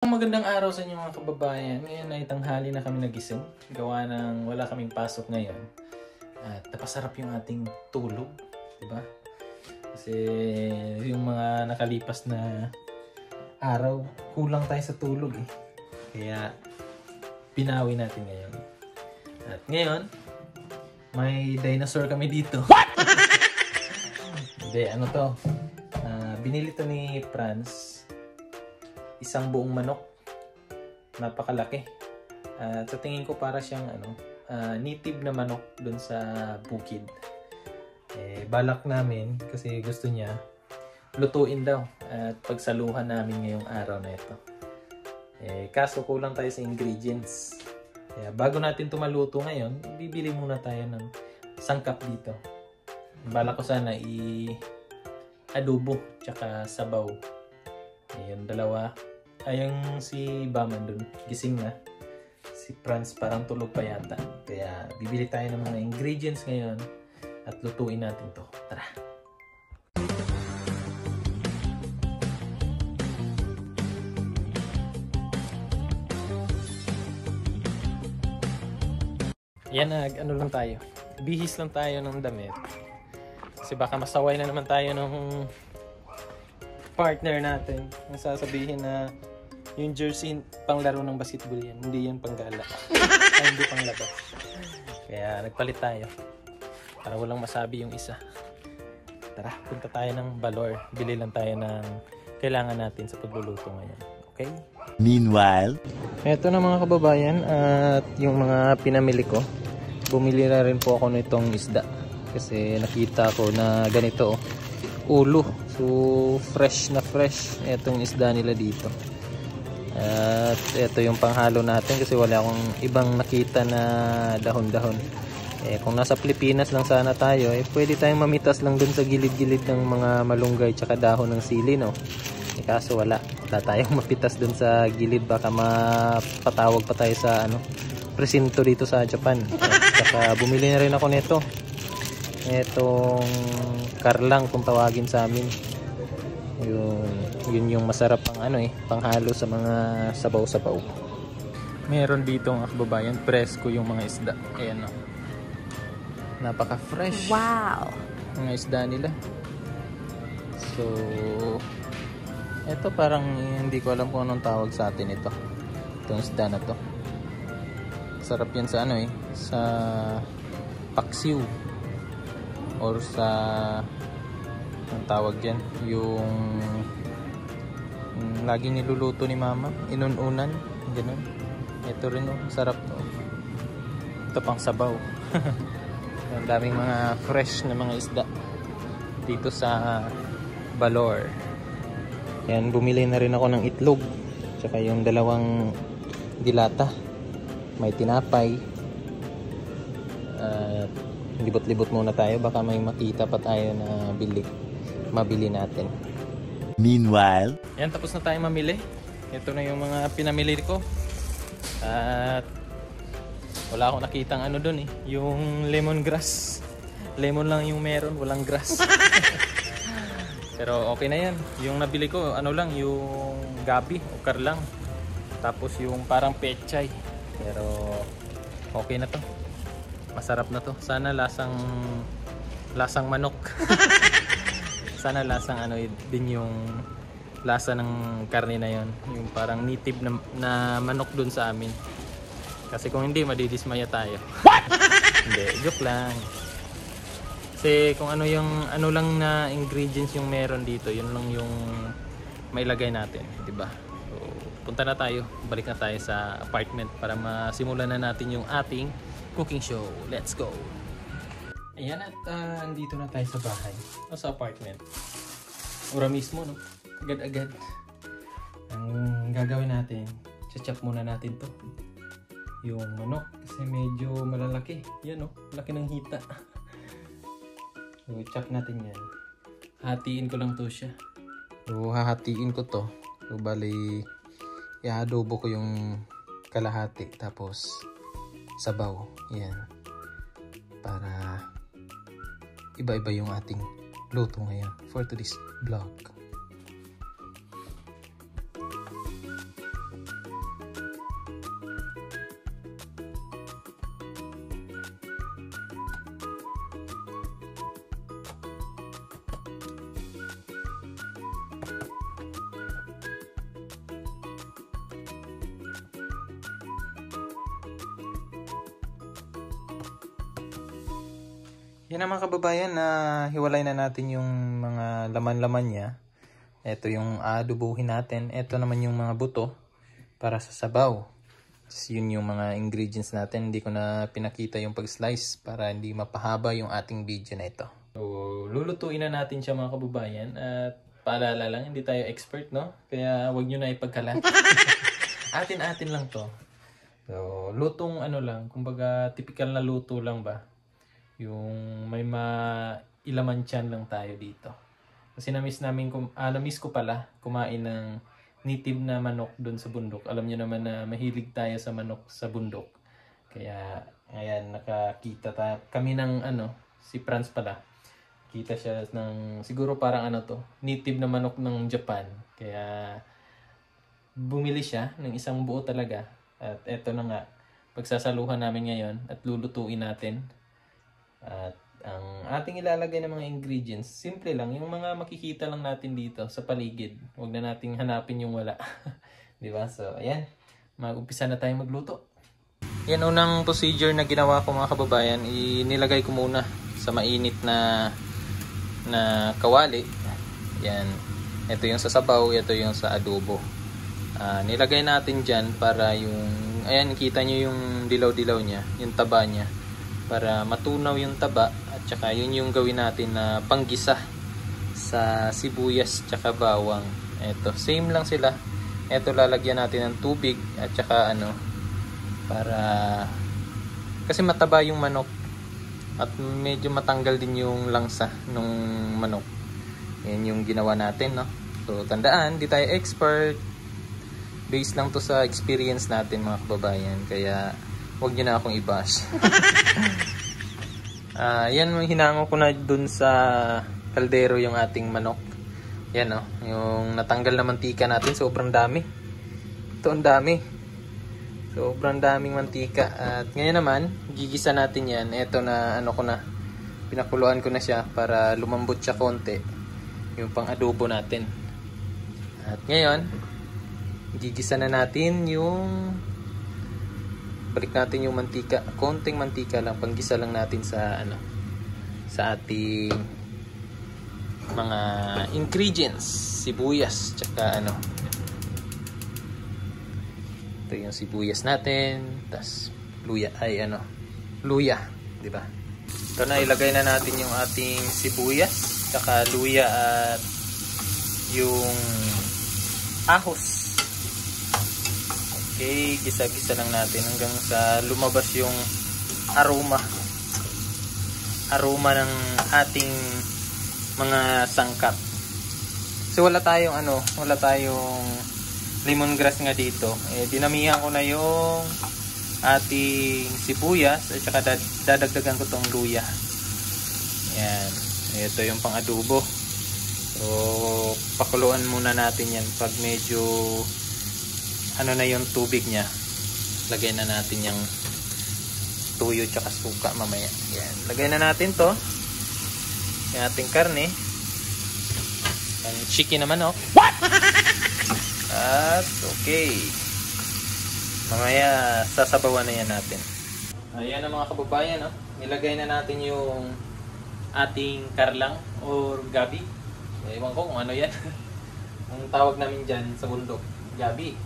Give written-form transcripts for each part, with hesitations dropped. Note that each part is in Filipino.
Magandang araw sa inyo mga kababayan. Ngayon ay tanghali na kami nagising. Gawa ng wala kaming pasok ngayon. At napasarap yung ating tulog. Diba? Kasi yung mga nakalipas na araw, kulang tayo sa tulog eh. Kaya pinawi natin ngayon. At ngayon, may dinosaur kami dito. What? Hindi, ano to? Binili to ni Franz. Isang buong manok. Napakalaki. Sa tingin ko para siyang native na manok dun sa bukid. Balak namin kasi gusto niya lutuin daw at pagsaluhan namin ngayong araw na ito. Kaso kulang tayo sa ingredients. Kaya bago natin ito maluto ngayon, bibili muna tayo ng sangkap dito. Balak ko sana adobo tsaka sabaw. Yung dalawa. Ayong si Baman dun, gising na. Si Franz parang tulog pa yata. Kaya bibili tayo ng mga ingredients ngayon at lutuin natin to. Tara! Yan, ano lang tayo. Bihis lang tayo ng damit. Kasi baka masaway na naman tayo ng partner natin. Ang sasabihin na yung jersey pang laro ng basketball yan, hindi yan pang gala. Ay, hindi pang labas. Kaya nagpalit tayo para walang masabi yung isa. Tara, punta tayo ng Balor. Bili lang tayo ng kailangan natin sa pagluluto ngayon. Okay? Meanwhile, eto na mga kababayan at yung mga pinamili ko. Bumili na rin po ako nitong isda kasi nakita ko na ganito ulo. So fresh na fresh etong isda nila dito. At ito yung panghalo natin kasi wala akong ibang nakita na dahon-dahon. Kung nasa Pilipinas lang sana tayo, pwede tayong mamitas lang dun sa gilid-gilid ng mga malunggay tsaka dahon ng sili, no? Kaso wala tayong mapitas dun sa gilid, baka mapatawag pa tayo sa presinto dito sa Japan. Tsaka bumili na rin ako nito. Etong karlang kung tawagin sa amin. Yun yung masarap panghalo sa mga sabaw-sabaw. Meron dito ang kababayan, presko yung mga isda. Ayan o. Napaka-fresh. Wow! Mga isda nila. So, eto parang hindi ko alam kung anong tawag sa atin ito. Itong isda na to. Sarap yan sa sa paksiw. Or sa ang tawag dyan, yung laging niluluto ni mama, inununan, ganun. Ito rin sarap to. Ito pang sabaw. Ang daming mga fresh na mga isda dito sa Balor. Yan, bumili na rin ako ng itlog tsaka yung dalawang dilata, may tinapay. Libot-libot muna tayo, baka may makita pa tayo na mabili natin. Meanwhile, yan, tapos na tayo mamili. Ito na yung mga pinamili ko. At wala akong nakitang dun yung lemongrass. Lemon lang yung meron, walang grass. Pero okay na yan. Yung nabili ko, lang, yung gabi o karlang. Tapos yung parang pechay. Pero okay na to. Masarap na to. Sana lasang manok. Sana lasang din yung lasa ng karne na yon. Yung parang native na manok dun sa amin. Kasi kung hindi, madidismaya tayo. What? Hindi, joke lang. Kasi kung yung lang na ingredients yung meron dito, yun lang yung mailagay natin, di ba? So, punta na tayo. Balik na tayo sa apartment para masimulan na natin yung ating cooking show. Let's go! Ayan, at andito na tayo sa bahay o sa apartment. Ora mismo, no? Agad-agad. Ang gagawin natin, chachap muna natin to. Yung manok kasi medyo malalaki. Yan, no? Laki ng hita. So, chop natin yan. Hatiin ko lang to siya. So, hahatiin ko to. So, bali, i-adobo ko yung kalahati. Tapos, sabaw. Yan. Para iba-iba yung ating luto ngayon for today's vlog. Yan ang mga kababayan na hiwalay na natin yung mga laman-laman niya. Ito yung adubuhin natin. Ito naman yung mga buto para sa sabaw. Yun yung mga ingredients natin. Hindi ko na pinakita yung pag-slice para hindi mapahaba yung ating video na ito. So, lulutuin na natin siya mga kababayan. At paalala lang, hindi tayo expert, no? Kaya wag nyo na ipagkalat. Atin-atin lang to. So, lutong ano lang. Kumbaga, typical na luto lang ba? Yung may mailaman tiyan lang tayo dito. Kasi na-miss ko pala kumain ng native na manok doon sa bundok. Alam niyo naman na mahilig tayo sa manok sa bundok. Kaya ayan, nakakita kami ng si Franz pala. Kita siya ng siguro parang native na manok ng Japan. Kaya bumili siya ng isang buo talaga. At eto na nga, pagsasaluhan namin ngayon at lulutuin natin. At ang ating ilalagay ng mga ingredients, simple lang. Yung mga makikita lang natin dito sa paligid. Huwag na nating hanapin yung wala. Diba? So, ayan. Mag-umpisa na tayong magluto. Yan, unang procedure na ginawa ko mga kababayan, inilagay ko muna sa mainit na kawali. Yan. Ito yung sa sabaw, ito yung sa adobo. Nilagay natin dyan para yung, ayan, kita nyo yung dilaw-dilaw niya, yung taba niya. Para matunaw yung taba at saka yun yung gawin natin na panggisa sa sibuyas tsaka bawang. Ito, same lang sila. Ito, lalagyan natin ng tubig at saka para kasi mataba yung manok at medyo matanggal din yung langsa nung manok. Yan yung ginawa natin, no? So, tandaan, di tayo expert. Based lang to sa experience natin mga kababayan. Kaya huwag nyo na akong i-bash. Yan, hinango ko na dun sa kaldero yung ating manok. Yan, yung natanggal na mantika natin. Sobrang dami. Ito ang dami. Sobrang daming mantika. At ngayon naman, gigisa natin yan. Ito na, pinakuluan ko na siya para lumambot siya konti. Yung pang adobo natin. At ngayon, gigisa na natin yung balik natin yung mantika, konting mantika lang, panggisa lang natin sa sa ating mga ingredients, sibuyas, tsaka ito yung sibuyas natin, tas luya, di ba? Ito na, ilagay na natin yung ating sibuyas, tsaka luya at yung ahos. Okay, gisa-gisa lang natin hanggang sa lumabas yung aroma ng ating mga sangkap. So wala tayong lemongrass nga dito. Dinamihan ko na yung ating sibuyas at saka dadagdagan ko tong luya. Yan. Ito yung pang adobo. So pakuluan muna natin yan pag medyo na yung tubig niya. Lagay na natin yung tuyo tsaka suka mamaya. Yan. Lagay na natin to. Yung ating karne. Yung chicken naman, What? At okay. Mamaya sasabawan na yan natin. Ayan na mga kababayan, nilagay na natin yung ating karlang or gabi. Ewan ko kung ano yan. Ang tawag namin dyan sa bundok, gabi.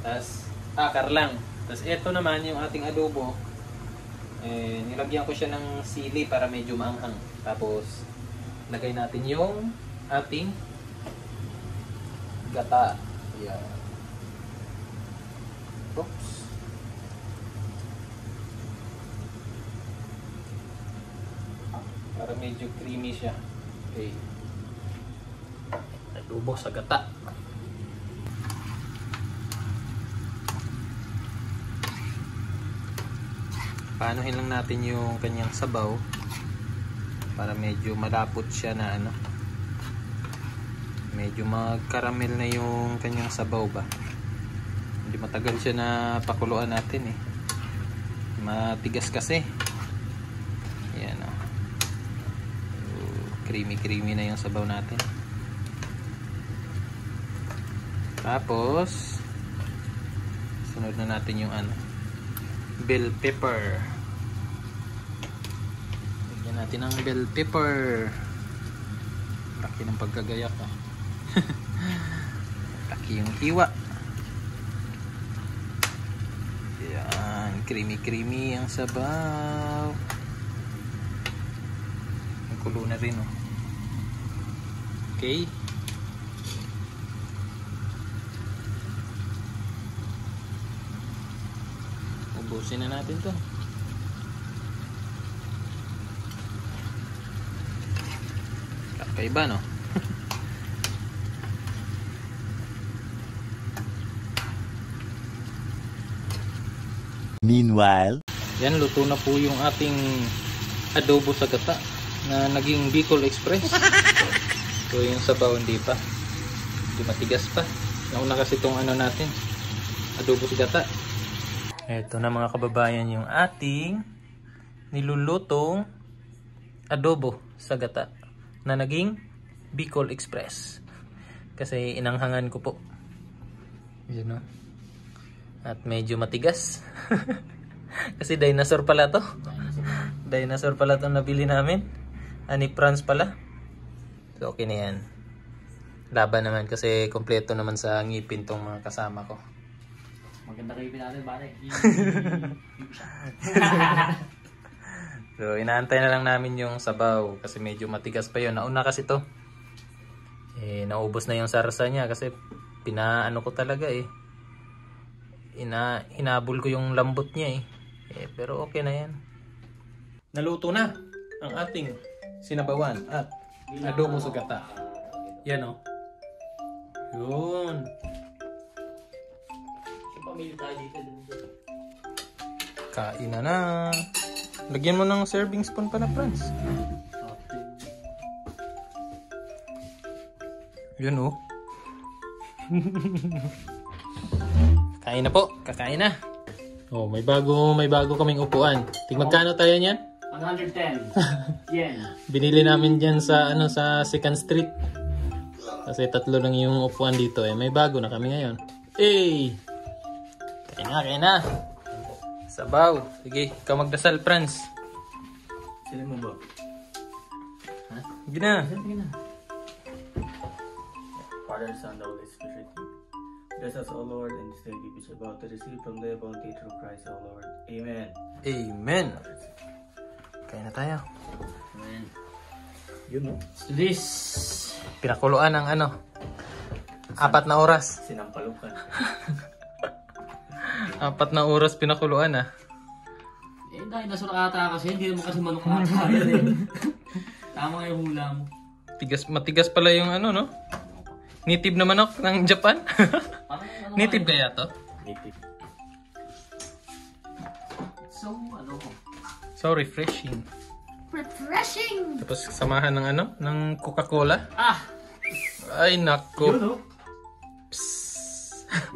Tas karlang. Tas ito naman yung ating adobo. Nilagyan ko siya ng sili para medyo maanghang. Tapos lagay natin yung ating gata. Yan. Oops. Para medyo creamy siya. Okay. Adobo sa gata. Paanuhin lang natin yung kanyang sabaw para medyo malapot siya na medyo mag-caramel na yung kanyang sabaw ba. Hindi matagal siya na pakuluan natin matigas kasi. Ayan, creamy na yung sabaw natin. Tapos sunod na natin yung bell pepper. Lagyan Lagyan natin ang bell pepper. Laki ng pagkagayak ah. Laki yung hiwa. Yan, creamy ang sabaw. Ang kulo na rin oh. Okay. Ubusin na natin to. Kakaiba no? Meanwhile, Yan, luto na po yung ating adobo sa gata na naging Bicol Express. So yung sabaw hindi pa. Hindi matigas pa. Nauna kasi itong ano natin, adobo sa gata. Ito na mga kababayan yung ating nilulutong adobo sa gata na naging Bicol Express. Kasi inanghangan ko po. Yun no? At medyo matigas. Kasi dinosaur pala to. Dinosaur pala to nabili namin. Ani France pala. So okay na yan. Laban naman kasi kompleto naman sa ngipin tong mga kasama ko. Maganda kayo natin, pare. So inaantay na lang namin yung sabaw kasi medyo matigas pa yun. Nauna kasi to. Naubos na yung sarsa niya kasi pinaano ko talaga eh. Hinabol ko yung lambot niya eh. Pero okay na yan. Naluto na ang ating sinabawan at adobo sa gata. Yan o. Yun. Kain na. Lagyan mo ng serving spoon pala, Franz. Yun o. Kain na po. Kakain na. Oh, may bago kaming upuan. Magkano tayo niyan? 110 yen. Binili namin diyan sa sa 2nd Street. Kasi 3 lang yung upuan dito eh. May bago na kami ngayon. Hey! Kain na. Sabaw. Sige, ikaw magdasal, Franz. Sila mo ba? Ha? Sige na. Father, Son, the Holy Spirit. Bless us, O Lord, and this day we are about to receive from thy bounty through Christ, O Lord. Amen. Amen. Kain na tayo. Amen. Yun o. So this, Pinakuluan ng 4 na oras. sinampalukan. 4 na oras pinakuluan ah. Dahil nasa ata kasi, hindi naman kasi manok ata yan eh. Tama yung hula mo. Matigas pala yung no? Native na manok ng Japan. Native kaya to? Native. So refreshing. Tapos samahan ng ng Coca-Cola. Ay nako. Yun o.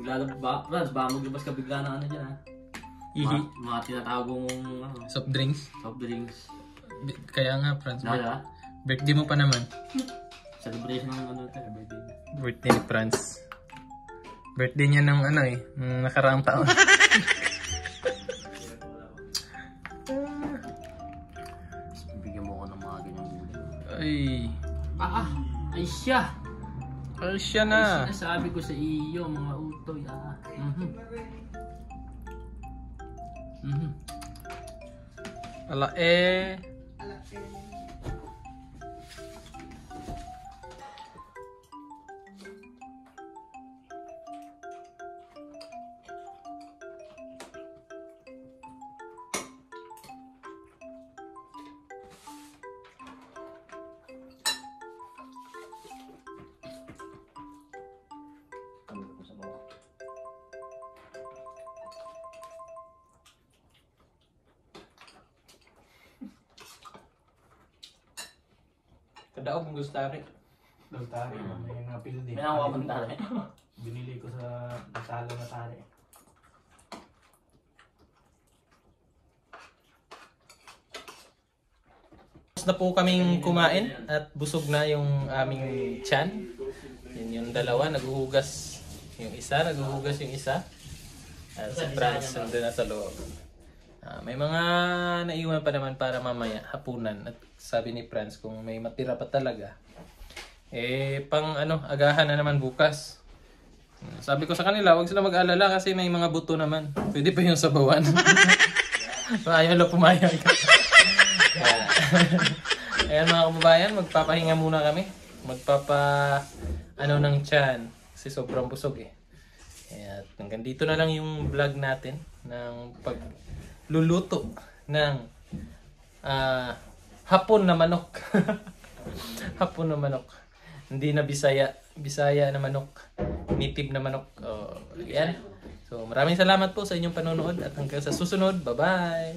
Bigla maglabas ka bigla na dyan ha. Ihi. Mga tinatawag mong Soft drinks. soft drinks. Kaya nga, Franz. Nada? Birthday mo pa naman. Celebration ng birthday. Birthday ni Franz. Birthday niya ng ng nakaraang taon. Bigyan mo ko ng mga ganyang gulay. Ay. Ay siya! Ay siya na. Ay sinasabi ko sa iyo, mga utoy Ala Kadaog ng gustari. Tari, may mga pildi. May nakuha kong tari. Binili ko sa natalo na tari. Tapos na po kaming kumain at busog na yung aming tiyan. Yun yung dalawa, naghuhugas yung isa. At si Franz nandun na sa loob. May mga naiwan pa naman para mamaya, hapunan. At sabi ni Franz, kung may matira pa talaga, pang agahan na naman bukas. Sabi ko sa kanila, huwag sila mag-alala kasi may mga buto naman. Pwede pa yung sabawan. Ayaw lang pumayag. Ayan mga kababayan, magpapahinga muna kami. Ng tiyan. Kasi sobrang busog eh. At hanggang dito na lang yung vlog natin ng pagluluto ng hapon na manok. Hapon na manok. Hindi na Bisaya. Bisaya na manok. Native na manok. Yan. So maraming salamat po sa inyong panonood at hanggang sa susunod. Bye-bye!